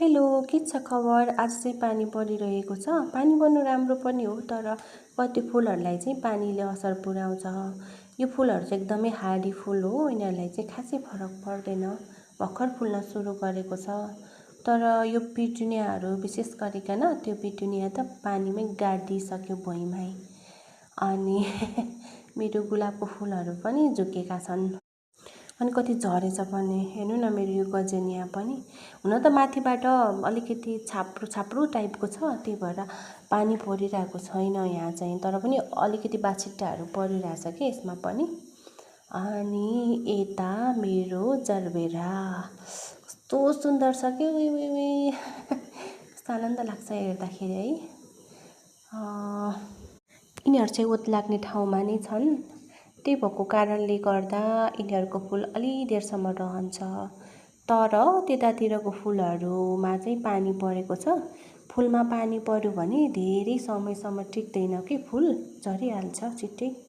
Hello, के छ खबर? आज चाहिँ पानी परिरहेको छ। पानी पर्नु राम्रो पनि हो, तर कति फुलहरूलाई चाहिँ पानीले असर पुर्याउँछ। यो फुलहरू चाहिँ एकदमै हार्डी फुल हो, यिनीहरूलाई चाहिँ खासै फरक पर्दैन। भर्खर फुल्न सुरु गरेको छ। तर यो पिटुनियाहरू विशेष गरिकन त्यो पिटुनिया त पानीमै गाडिसक्यो भुइँमै। अनि मेरो गुलाबको फुलहरू पनि झुकेका छन्। अनि कति झरेछ पनि हेर्नु न, मेरो यो गजनिया पनि हुन त माथिबाट अलिकति छाप्रो छाप्रो टाइपको छ, त्यही भएर पानी परिरहेको छैन यहाँ चाहिँ, तर पनि अलिकति बाछिट्टाहरू परिरहेछ कि यसमा पनि। अनि यता मेरो जरबेरा कस्तो सुन्दर छ कि कस्तो आनन्द लाग्छ हेर्दाखेरि है। यिनीहरू चाहिँ ओत लाग्ने ठाउँमा नै छन्, त्यही भएको कारणले गर्दा यिनीहरूको फुल अलि देरसम्म रहन्छ। तर त्यतातिरको फुलहरूमा चाहिँ पानी परेको छ। फुलमा पानी पर्यो भने धेरै समयसम्म टिक्दैन कि फुल झरिहाल्छ छिट्टै।